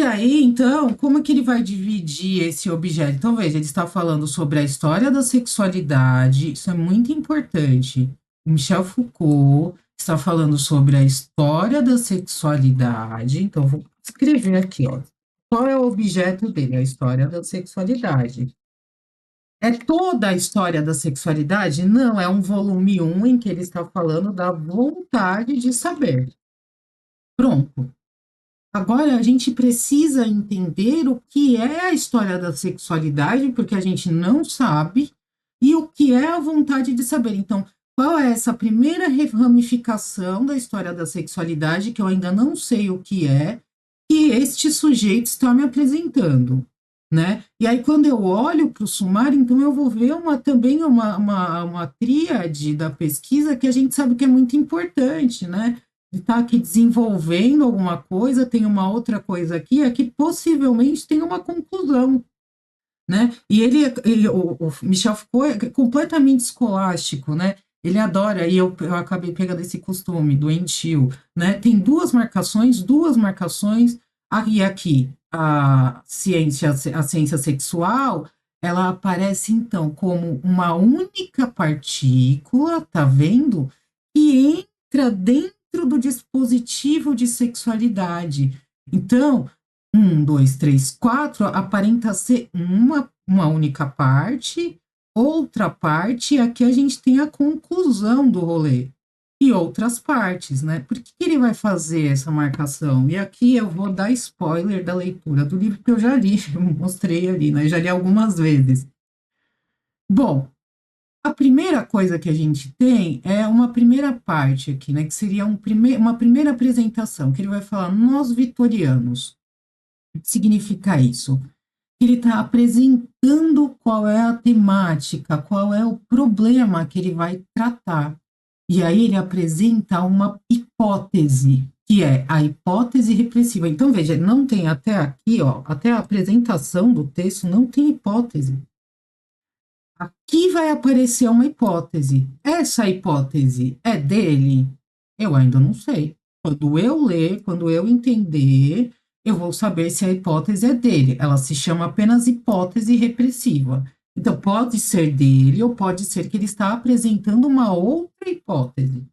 E aí, então, como é que ele vai dividir esse objeto? Então, veja, ele está falando sobre a história da sexualidade, isso é muito importante. Michel Foucault está falando sobre a história da sexualidade, então, vou escrever aqui, ó. Qual é o objeto dele? A história da sexualidade. É toda a história da sexualidade? Não, é um volume um em que ele está falando da vontade de saber. Pronto. Agora, a gente precisa entender o que é a história da sexualidade, porque a gente não sabe, e o que é a vontade de saber. Então, qual é essa primeira ramificação da história da sexualidade, que eu ainda não sei o que este sujeito está me apresentando, né? E aí, quando eu olho para o sumário, então eu vou ver também uma tríade da pesquisa que a gente sabe que é muito importante, né? Está aqui desenvolvendo alguma coisa, tem uma outra coisa aqui, é que possivelmente tem uma conclusão, né? E o Michel Foucault é completamente escolástico, né? Ele adora, e eu acabei pegando esse costume doentio, né? Tem duas marcações, aqui, a ciência sexual, ela aparece, então, como uma única partícula, tá vendo? Que entra dentro do dispositivo de sexualidade. Então, um, dois, três, quatro, aparenta ser uma única parte, outra parte, e aqui a gente tem a conclusão do rolê, e outras partes, né? Por que ele vai fazer essa marcação? E aqui eu vou dar spoiler da leitura do livro que eu já li, eu mostrei ali, né? Já li algumas vezes. Bom, a primeira coisa que a gente tem é uma primeira parte aqui, né? Que seria uma primeira apresentação, que ele vai falar, nós vitorianos. O que significa isso? Ele está apresentando qual é a temática, qual é o problema que ele vai tratar. E aí ele apresenta uma hipótese, que é a hipótese repressiva. Então, veja, não tem até aqui, ó, até a apresentação do texto, não tem hipótese. Aqui vai aparecer uma hipótese. Essa hipótese é dele? Eu ainda não sei. Quando eu ler, quando eu entender, eu vou saber se a hipótese é dele. Ela se chama apenas hipótese repressiva. Então, pode ser dele ou pode ser que ele está apresentando uma outra hipótese.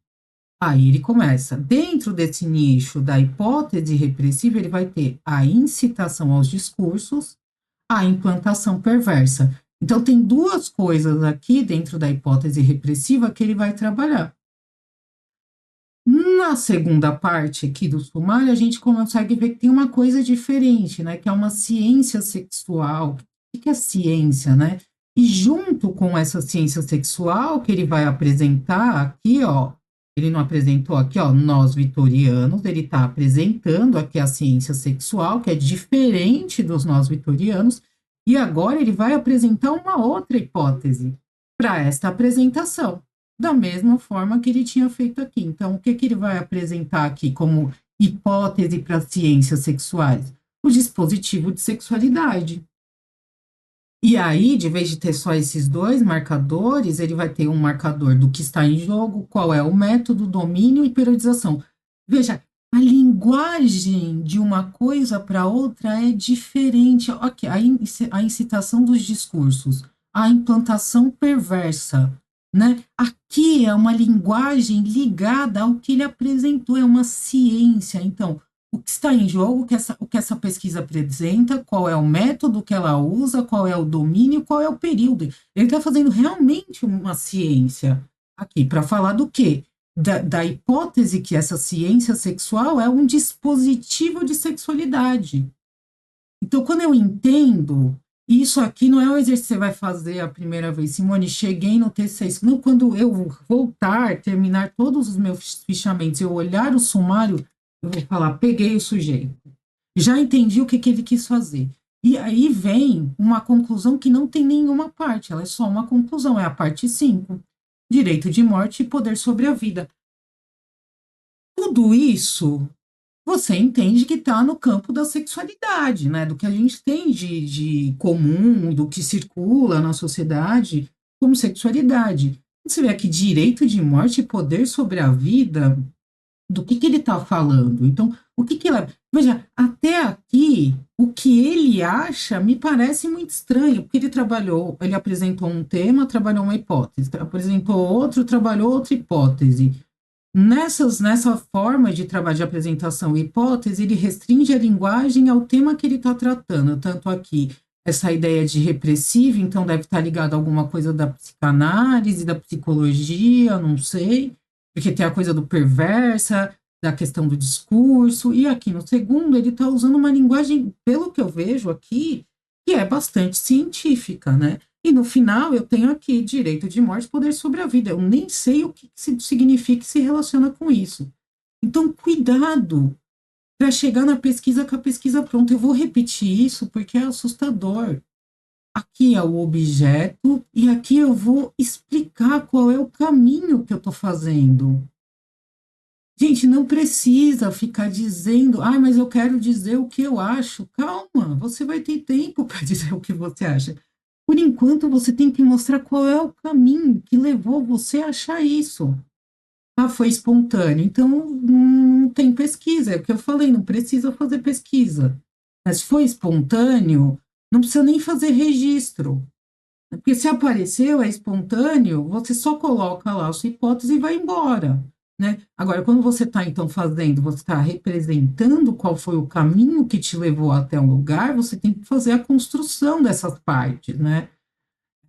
Aí ele começa. Dentro desse nicho da hipótese repressiva, ele vai ter a incitação aos discursos, a implantação perversa. Então, tem duas coisas aqui dentro da hipótese repressiva que ele vai trabalhar. Na segunda parte aqui do sumário, a gente consegue ver que tem uma coisa diferente, né? Que é uma ciência sexual. O que é ciência, né? E junto com essa ciência sexual que ele vai apresentar aqui, ó, ele não apresentou aqui, ó, nós vitorianos, ele está apresentando aqui a ciência sexual, que é diferente dos nós vitorianos, e agora ele vai apresentar uma outra hipótese para esta apresentação da mesma forma que ele tinha feito aqui. Então, o que, que ele vai apresentar aqui como hipótese para ciências sexuais? O dispositivo de sexualidade. E aí, de vez de ter só esses dois marcadores, ele vai ter um marcador do que está em jogo, qual é o método, domínio e periodização. Veja, a linguagem de uma coisa para outra é diferente. Ok, a incitação dos discursos, a implantação perversa, né? Aqui é uma linguagem ligada ao que ele apresentou, é uma ciência. Então, o que está em jogo, o que essa pesquisa apresenta, qual é o método que ela usa, qual é o domínio, qual é o período. Ele está fazendo realmente uma ciência aqui para falar do quê? Da hipótese que essa ciência sexual é um dispositivo de sexualidade. Então, quando eu entendo, isso aqui não é um exercício que você vai fazer a primeira vez, Simone, cheguei no T6. Não, quando eu voltar, terminar todos os meus fichamentos, eu olhar o sumário, eu vou falar, peguei o sujeito. Já entendi o que, que ele quis fazer. E aí vem uma conclusão que não tem nenhuma parte, ela é só uma conclusão, é a parte 5. Direito de morte e poder sobre a vida. Tudo isso você entende que está no campo da sexualidade, né? Do que a gente tem de comum, do que circula na sociedade como sexualidade. Você vê aqui direito de morte e poder sobre a vida, do que ele está falando? Então, o que ela. Veja, até aqui ele acha me parece muito estranho, porque ele apresentou um tema, trabalhou uma hipótese, apresentou outro, trabalhou outra hipótese. Nessa forma de trabalho de apresentação e hipótese, ele restringe a linguagem ao tema que ele está tratando. Tanto aqui, essa ideia de repressivo, então deve estar ligado a alguma coisa da psicanálise, da psicologia, não sei, porque tem a coisa do perversa, da questão do discurso, e aqui no segundo, ele está usando uma linguagem, pelo que eu vejo aqui, que é bastante científica, né? E no final eu tenho aqui direito de morte, poder sobre a vida. Eu nem sei o que significa e se relaciona com isso. Então, cuidado para chegar na pesquisa com a pesquisa pronta. Eu vou repetir isso porque é assustador. Aqui é o objeto e aqui eu vou explicar qual é o caminho que eu estou fazendo. Gente, não precisa ficar dizendo, mas eu quero dizer o que eu acho. Calma, você vai ter tempo para dizer o que você acha. Por enquanto, você tem que mostrar qual é o caminho que levou você a achar isso. Foi espontâneo. Então, não tem pesquisa. É o que eu falei, não precisa fazer pesquisa. Mas se foi espontâneo, não precisa nem fazer registro. Porque se apareceu, é espontâneo, você só coloca lá a sua hipótese e vai embora. Né? Agora, quando você está, então, fazendo, você está representando qual foi o caminho que te levou até um lugar, você tem que fazer a construção dessas partes, né?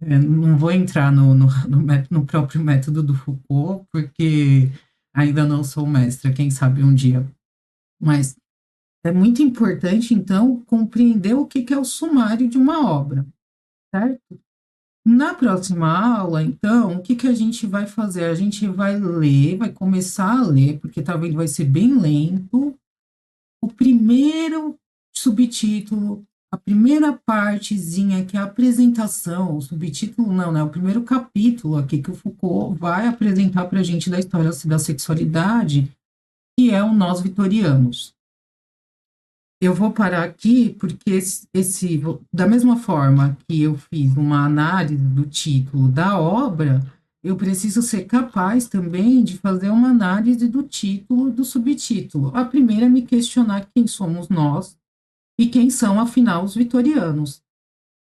Não vou entrar no próprio método do Foucault, porque ainda não sou mestra, quem sabe um dia. Mas é muito importante, então, compreender o que é o sumário de uma obra, certo? Na próxima aula, então, o que a gente vai fazer? A gente vai ler, vai começar a ler, porque talvez vai ser bem lento, o primeiro subtítulo, a primeira partezinha, que é a apresentação, o subtítulo não, né? O primeiro capítulo aqui que o Foucault vai apresentar para a gente da história da sexualidade, que é o Nós Vitorianos. Eu vou parar aqui porque da mesma forma que eu fiz uma análise do título da obra, eu preciso ser capaz também de fazer uma análise do título, do subtítulo. A primeira é me questionar quem somos nós e quem são, afinal, os vitorianos.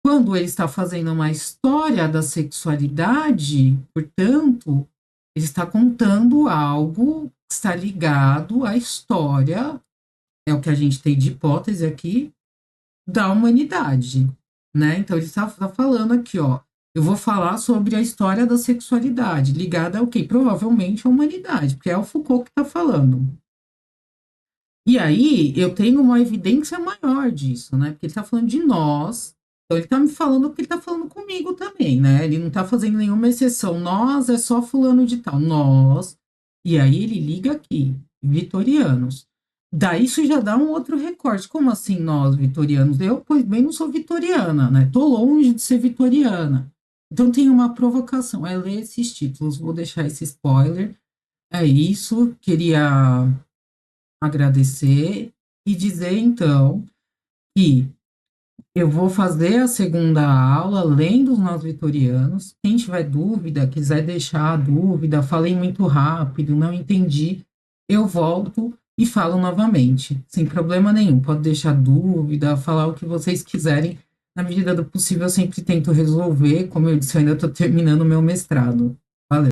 Quando ele está fazendo uma história da sexualidade, portanto, ele está contando algo que está ligado à história, é o que a gente tem de hipótese aqui, da humanidade, né? Então, ele está falando aqui, ó, eu vou falar sobre a história da sexualidade, ligada ao quê? Provavelmente à humanidade, porque é o Foucault que está falando. E aí, eu tenho uma evidência maior disso, né? Porque ele está falando de nós, então ele está me falando porque ele está falando comigo também, né? Ele não está fazendo nenhuma exceção. Nós é só fulano de tal, nós. E aí ele liga aqui, vitorianos. Daí isso já dá um outro recorte. Como assim nós, vitorianos? Eu, pois bem, não sou vitoriana, né? Tô longe de ser vitoriana. Então tem uma provocação, é ler esses títulos. Vou deixar esse spoiler. É isso. Queria agradecer e dizer, então, que eu vou fazer a segunda aula lendo os Nós Vitorianos. Quem tiver dúvida, quiser deixar a dúvida, falei muito rápido, não entendi, eu volto e falo novamente, sem problema nenhum. Pode deixar dúvida, falar o que vocês quiserem. Na medida do possível, eu sempre tento resolver. Como eu disse, eu ainda estou terminando o meu mestrado. Valeu.